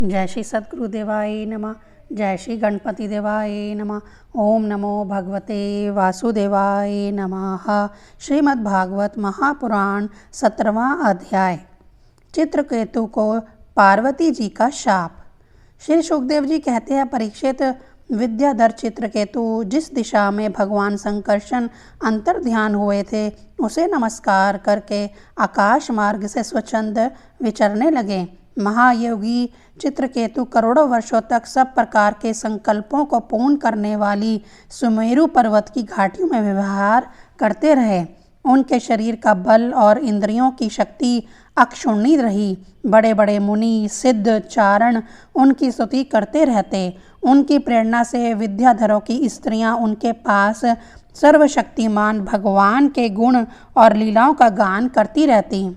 जय श्री सद्गुरुदेवाय नमः। जय श्री गणपति देवाय नमः। ओम नमो भगवते वासुदेवाय नमः। श्रीमद् भागवत महापुराण 17वां अध्याय। चित्रकेतु को पार्वती जी का शाप। श्री सुखदेव जी कहते हैं, परीक्षित, विद्याधर चित्रकेतु जिस दिशा में भगवान संकर्षण अंतर ध्यान हुए थे उसे नमस्कार करके आकाश मार्ग से स्वच्छंद विचरने लगे। महायोगी चित्रकेतु करोड़ों वर्षों तक सब प्रकार के संकल्पों को पूर्ण करने वाली सुमेरु पर्वत की घाटियों में व्यवहार करते रहे। उनके शरीर का बल और इंद्रियों की शक्ति अक्षुण्णी रही। बड़े बड़े मुनि, सिद्ध, चारण उनकी स्तुति करते रहते। उनकी प्रेरणा से विद्याधरों की स्त्रियां उनके पास सर्वशक्तिमान भगवान के गुण और लीलाओं का गान करती रहती।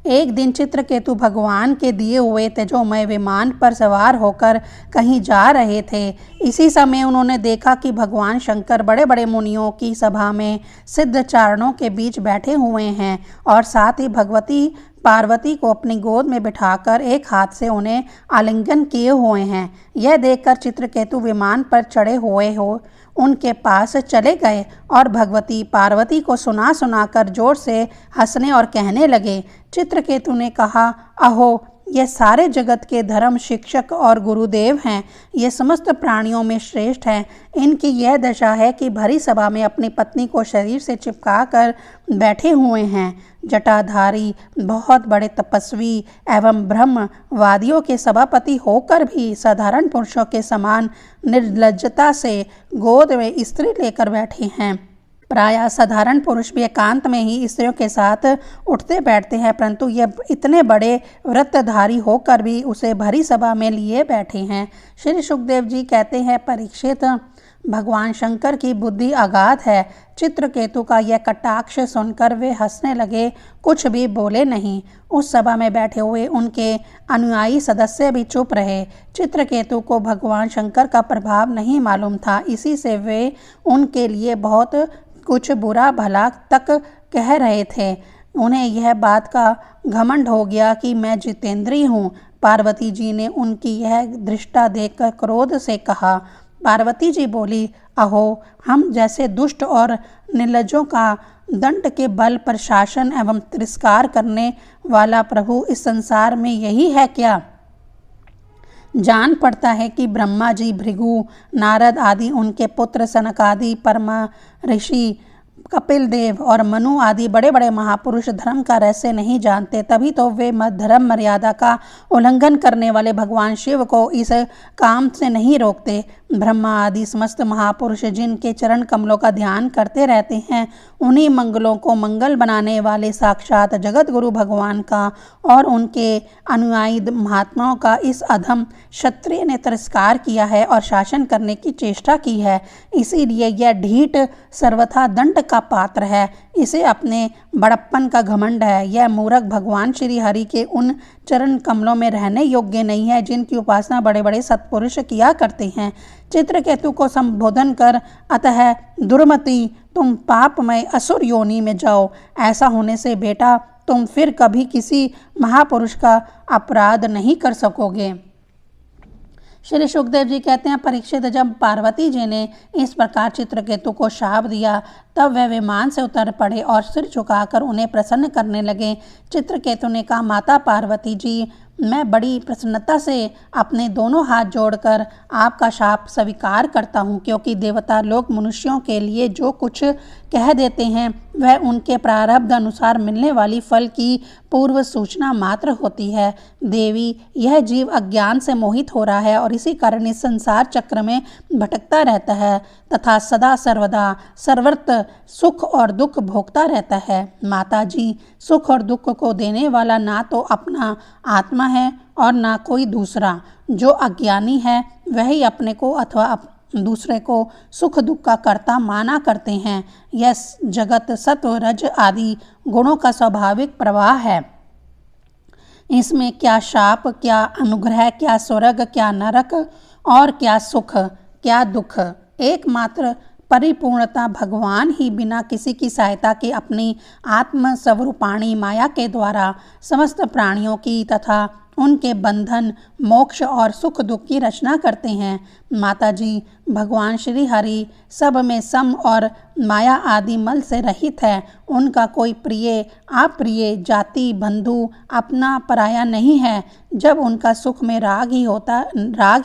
एक दिन चित्रकेतु भगवान के दिए हुए तेजोमय विमान पर सवार होकर कहीं जा रहे थे। इसी समय उन्होंने देखा कि भगवान शंकर बड़े बड़े मुनियों की सभा में सिद्ध चारणों के बीच बैठे हुए हैं और साथ ही भगवती पार्वती को अपनी गोद में बिठाकर एक हाथ से उन्हें आलिंगन किए हुए हैं। यह देखकर चित्रकेतु विमान पर चढ़े हुए उनके पास चले गए और भगवती पार्वती को सुना सुनाकर जोर से हंसने और कहने लगे। चित्रकेतु ने कहा, अहो, ये सारे जगत के धर्म शिक्षक और गुरुदेव हैं। ये समस्त प्राणियों में श्रेष्ठ हैं। इनकी यह दशा है कि भरी सभा में अपनी पत्नी को शरीर से चिपका कर बैठे हुए हैं। जटाधारी, बहुत बड़े तपस्वी एवं ब्रह्मवादियों के सभापति होकर भी साधारण पुरुषों के समान निर्लज्जता से गोद में स्त्री लेकर बैठे हैं। प्रायः साधारण पुरुष भी एकांत में ही स्त्रियों के साथ उठते बैठते हैं, परंतु ये इतने बड़े व्रतधारी होकर भी उसे भरी सभा में लिए बैठे हैं। श्री सुखदेव जी कहते हैं, परीक्षित, भगवान शंकर की बुद्धि अगाध है। चित्रकेतु का यह कटाक्ष सुनकर वे हंसने लगे, कुछ भी बोले नहीं। उस सभा में बैठे हुए उनके अनुयायी सदस्य भी चुप रहे। चित्रकेतु को भगवान शंकर का प्रभाव नहीं मालूम था, इसी से वे उनके लिए बहुत कुछ बुरा भला तक कह रहे थे। उन्हें यह बात का घमंड हो गया कि मैं जितेंद्रिय हूँ। पार्वती जी ने उनकी यह दृष्टा देखकर क्रोध से कहा। पार्वती जी बोली, अहो, हम जैसे दुष्ट और निर्लज्जों का दंड के बल पर शासन एवं तिरस्कार करने वाला प्रभु इस संसार में यही है क्या? जान पड़ता है कि ब्रह्मा जी, भृगु, नारद आदि, उनके पुत्र सनक आदि, परमा ऋषि, कपिल देव और मनु आदि बड़े बड़े महापुरुष धर्म का रहस्य नहीं जानते। तभी तो वे धर्म मर्यादा का उल्लंघन करने वाले भगवान शिव को इस काम से नहीं रोकते। ब्रह्मा आदि समस्त महापुरुष जिनके चरण कमलों का ध्यान करते रहते हैं, उन्हीं मंगलों को मंगल बनाने वाले साक्षात जगत गुरु भगवान का और उनके अनुयायी महात्माओं का इस अधम क्षत्रिय ने तिरस्कार किया है और शासन करने की चेष्टा की है। इसीलिए यह ढीठ सर्वथा दंड का पात्र है। इसे अपने बड़प्पन का घमंड है। यह मूर्ख भगवान श्री हरि के उन चरण कमलों में रहने योग्य नहीं है जिनकी उपासना बड़े बड़े सत्पुरुष किया करते हैं। चित्रकेतु को संबोधन कर, अतः दुर्मति, तुम पापमय असुर योनि में जाओ। ऐसा होने से बेटा तुम फिर कभी किसी महापुरुष का अपराध नहीं कर सकोगे। श्री सुखदेव जी कहते हैं, परीक्षित, जब पार्वती जी ने इस प्रकार चित्रकेतु को शाप दिया तब वह विमान से उतर पड़े और सिर झुकाकर उन्हें प्रसन्न करने लगे। चित्रकेतु ने कहा, माता पार्वती जी, मैं बड़ी प्रसन्नता से अपने दोनों हाथ जोड़कर आपका शाप स्वीकार करता हूँ, क्योंकि देवता लोग मनुष्यों के लिए जो कुछ कह देते हैं वह उनके प्रारब्ध अनुसार मिलने वाली फल की पूर्व सूचना मात्र होती है। देवी, यह जीव अज्ञान से मोहित हो रहा है और इसी कारण इस संसार चक्र में भटकता रहता है तथा सदा सर्वदा सर्वत्र सुख और दुख भोगता रहता है। माता जी, सुख और दुख को देने वाला ना तो अपना आत्मा है और ना कोई दूसरा। जो अज्ञानी है वही अपने को अथवा दूसरे को सुख दुख का कर्ता माना करते हैं। यह जगत सत्व रज आदि गुणों का स्वाभाविक प्रवाह है। इसमें क्या शाप, क्या अनुग्रह, क्या स्वर्ग, क्या नरक और क्या सुख, क्या दुख। एकमात्र परिपूर्णता भगवान ही बिना किसी की सहायता के अपनी आत्म स्वरूपाणी माया के द्वारा समस्त प्राणियों की तथा उनके बंधन, मोक्ष और सुख दुख की रचना करते हैं। माता जी, भगवान श्री हरि सब में सम और माया आदि मल से रहित है। उनका कोई प्रिय अप्रिय, जाति, बंधु, अपना पराया नहीं है। जब उनका सुख में राग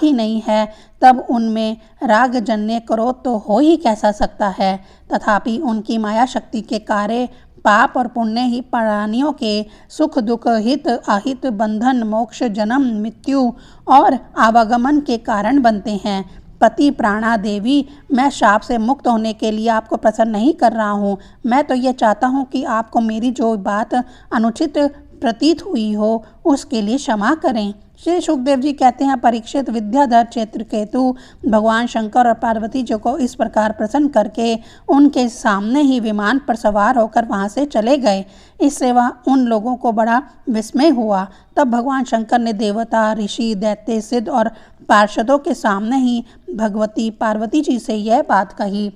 ही नहीं है, तब उनमें रागजन्य क्रोध तो हो ही कैसा सकता है। तथापि उनकी माया शक्ति के कार्य पाप और पुण्य ही प्राणियों के सुख दुख, हित अहित, बंधन, मोक्ष, जन्म मृत्यु और आवागमन के कारण बनते हैं। पति प्राणा देवी, मैं शाप से मुक्त होने के लिए आपको प्रसन्न नहीं कर रहा हूँ। मैं तो ये चाहता हूँ कि आपको मेरी जो बात अनुचित प्रतीत हुई हो उसके लिए क्षमा करें। श्री सुखदेव जी कहते हैं, परीक्षित, विद्याधर चित्रकेतु भगवान शंकर और पार्वती जी को इस प्रकार प्रसन्न करके उनके सामने ही विमान पर सवार होकर वहां से चले गए। इससे उन लोगों को बड़ा विस्मय हुआ। तब भगवान शंकर ने देवता, ऋषि, दैत्य, सिद्ध और पार्षदों के सामने ही भगवती पार्वती जी से यह बात कही।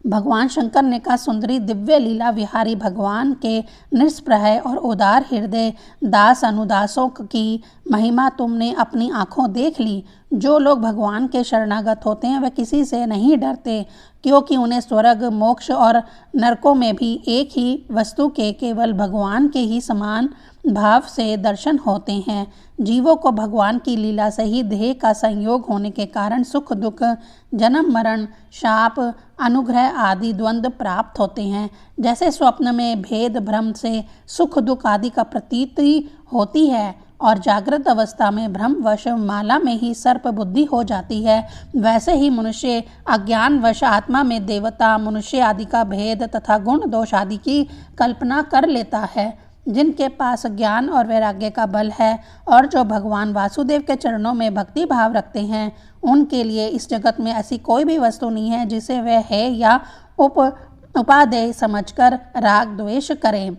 भगवान शंकर ने कहा, सुंदरी, दिव्य लीला विहारी भगवान के निष्प्रह और उदार हृदय दास अनुदासों की महिमा तुमने अपनी आंखों देख ली। जो लोग भगवान के शरणागत होते हैं वह किसी से नहीं डरते, क्योंकि उन्हें स्वर्ग, मोक्ष और नरकों में भी एक ही वस्तु के केवल भगवान के ही समान भाव से दर्शन होते हैं। जीवों को भगवान की लीला से ही देह का संयोग होने के कारण सुख दुख, जन्म मरण, शाप, अनुग्रह आदि द्वंद्व प्राप्त होते हैं। जैसे स्वप्न में भेद भ्रम से सुख दुख आदि का प्रतीति होती है और जागृत अवस्था में भ्रमवश माला में ही सर्प बुद्धि हो जाती है, वैसे ही मनुष्य अज्ञानवश आत्मा में देवता, मनुष्य आदि का भेद तथा गुण दोष आदि की कल्पना कर लेता है। जिनके पास ज्ञान और वैराग्य का बल है और जो भगवान वासुदेव के चरणों में भक्ति भाव रखते हैं, उनके लिए इस जगत में ऐसी कोई भी वस्तु नहीं है जिसे वह है या उपादेय समझकर राग द्वेष करें।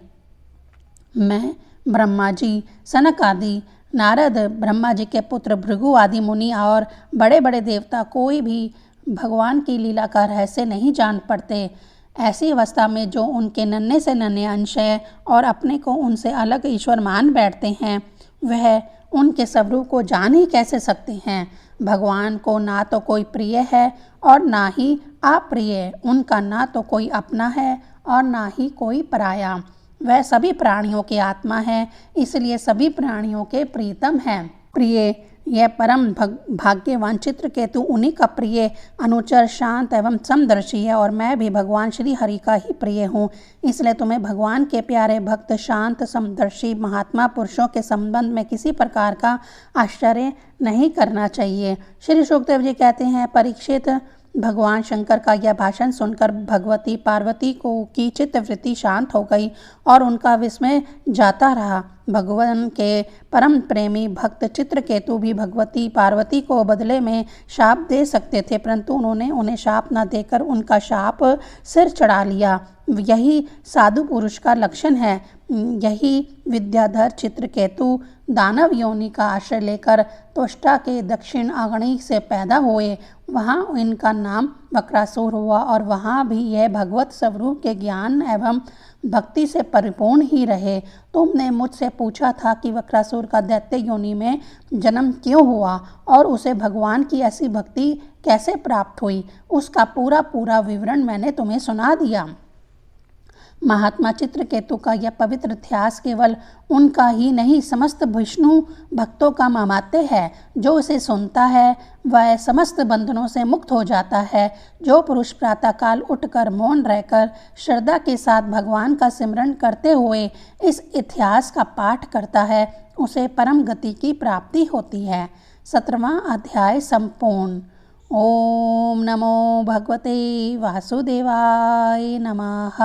मैं, ब्रह्मा जी, सनक आदि, नारद, ब्रह्मा जी के पुत्र भृगु आदि मुनि और बड़े बड़े देवता कोई भी भगवान की लीला का रहस्य नहीं जान पड़ते। ऐसी अवस्था में जो उनके नन्हे से नन्हे अंश है और अपने को उनसे अलग ईश्वर मान बैठते हैं, वह उनके स्वरूप को जान ही कैसे सकते हैं। भगवान को ना तो कोई प्रिय है और ना ही अप्रिय, उनका ना तो कोई अपना है और ना ही कोई पराया। वह सभी प्राणियों की आत्मा है, इसलिए सभी प्राणियों के प्रीतम है। प्रिय, यह परम भाग्यवान चित्रकेतु उन्हीं का प्रिय अनुचर, शांत एवं समदर्शी है और मैं भी भगवान श्री हरि का ही प्रिय हूँ। इसलिए तुम्हें भगवान के प्यारे भक्त, शांत, समदर्शी महात्मा पुरुषों के संबंध में किसी प्रकार का आश्चर्य नहीं करना चाहिए। श्री सुखदेव जी कहते हैं, परीक्षित, भगवान शंकर का यह भाषण सुनकर भगवती पार्वती की चित्तवृत्ति शांत हो गई और उनका विस्मय जाता रहा। भगवान के परम प्रेमी भक्त चित्रकेतु भी भगवती पार्वती को बदले में शाप दे सकते थे, परंतु उन्होंने उन्हें शाप न देकर उनका शाप सिर चढ़ा लिया। यही साधु पुरुष का लक्षण है। यही विद्याधर चित्रकेतु दानव योनि का आश्रय लेकर त्वष्टा के दक्षिण अग्नि से पैदा हुए। वहाँ इनका नाम वक्रासुर हुआ और वहाँ भी यह भगवत स्वरूप के ज्ञान एवं भक्ति से परिपूर्ण ही रहे। तुमने मुझसे पूछा था कि वक्रासुर का दैत्य योनि में जन्म क्यों हुआ और उसे भगवान की ऐसी भक्ति कैसे प्राप्त हुई। उसका पूरा विवरण मैंने तुम्हें सुना दिया। महात्मा चित्रकेतु का यह पवित्र इतिहास केवल उनका ही नहीं, समस्त विष्णु भक्तों का मामात्य है। जो इसे सुनता है वह समस्त बंधनों से मुक्त हो जाता है। जो पुरुष प्रातःकाल उठकर मौन रहकर श्रद्धा के साथ भगवान का सिमरन करते हुए इस इतिहास का पाठ करता है, उसे परम गति की प्राप्ति होती है। 17वां अध्याय संपूर्ण। ओम नमो भगवते वासुदेवाय नमः।